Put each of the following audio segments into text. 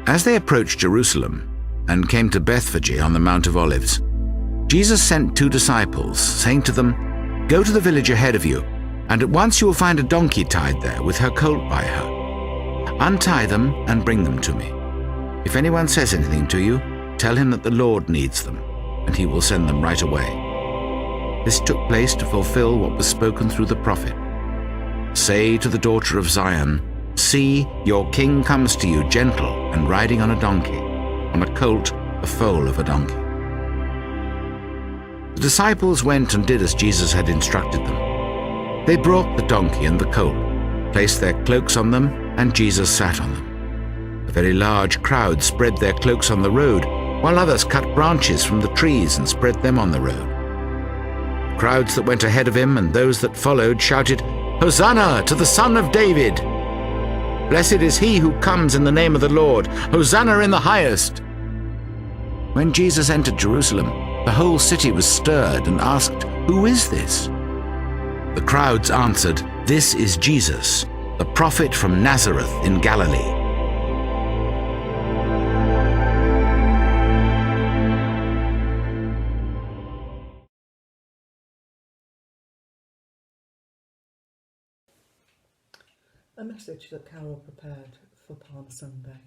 As they approached Jerusalem and came to Bethphage on the Mount of Olives, Jesus sent 2 disciples, saying to them, "Go to the village ahead of you, and at once you will find a donkey tied there with her colt by her. Untie them and bring them to me. If anyone says anything to you, tell him that the Lord needs them, and he will send them right away." This took place to fulfill what was spoken through the prophet. "Say to the daughter of Zion, see, your king comes to you gentle and riding on a donkey, on a colt, the foal of a donkey." The disciples went and did as Jesus had instructed them. They brought the donkey and the colt, placed their cloaks on them, and Jesus sat on them. A very large crowd spread their cloaks on the road, while others cut branches from the trees and spread them on the road. Crowds that went ahead of him and those that followed shouted, "Hosanna to the Son of David! Blessed is he who comes in the name of the Lord! Hosanna in the highest!" When Jesus entered Jerusalem, the whole city was stirred and asked, "Who is this?" The crowds answered, "This is Jesus, the prophet from Nazareth in Galilee." A message that Carole prepared for Palm Sunday.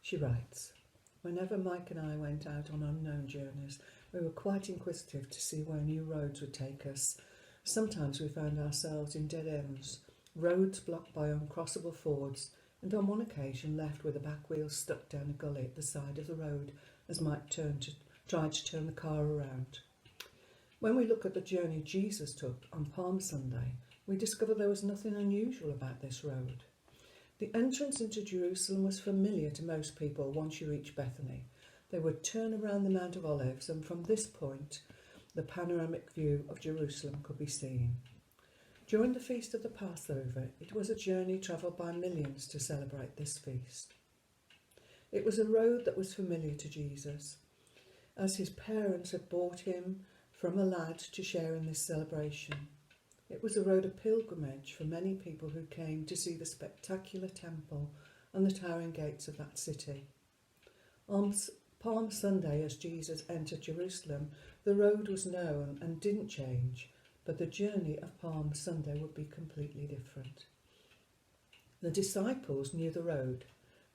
She writes, "Whenever Mike and I went out on unknown journeys, we were quite inquisitive to see where new roads would take us. Sometimes we found ourselves in dead ends, roads blocked by uncrossable fords, and on one occasion left with the back wheels stuck down a gully at the side of the road as Mike tried to turn the car around. When we look at the journey Jesus took on Palm Sunday, we discover there was nothing unusual about this road. The entrance into Jerusalem was familiar to most people once you reach Bethany. They would turn around the Mount of Olives, and from this point, the panoramic view of Jerusalem could be seen. During the feast of the Passover, it was a journey travelled by millions to celebrate this feast. It was a road that was familiar to Jesus, as his parents had brought him from a lad to share in this celebration. It was a road of pilgrimage for many people who came to see the spectacular temple and the towering gates of that city. On Palm Sunday, as Jesus entered Jerusalem, the road was known and didn't change, but the journey of Palm Sunday would be completely different. The disciples knew the road,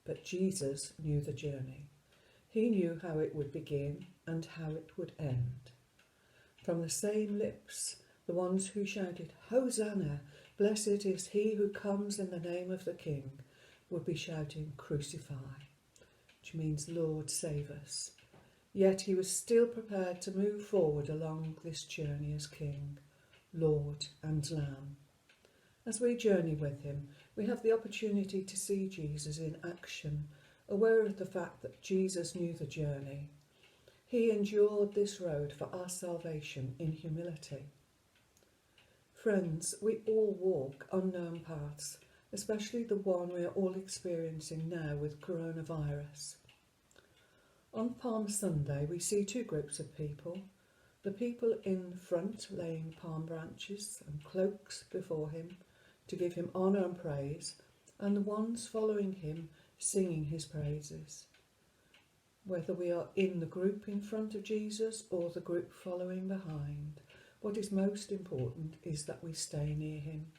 but Jesus knew the journey. He knew how it would begin and how it would end. From the same lips, the ones who shouted, "Hosanna, blessed is he who comes in the name of the King," would be shouting, "Crucify," which means Lord, save us. Yet he was still prepared to move forward along this journey as King, Lord and Lamb. As we journey with him, we have the opportunity to see Jesus in action, aware of the fact that Jesus knew the journey. He endured this road for our salvation in humility. Friends, we all walk unknown paths, especially the one we are all experiencing now with coronavirus. On Palm Sunday, we see 2 groups of people. The people in front laying palm branches and cloaks before him to give him honour and praise, and the ones following him singing his praises. Whether we are in the group in front of Jesus or the group following behind, what is most important is that we stay near him,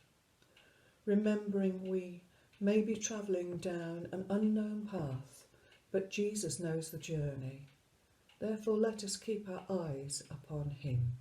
remembering we may be travelling down an unknown path, but Jesus knows the journey. Therefore, let us keep our eyes upon him.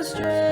astray.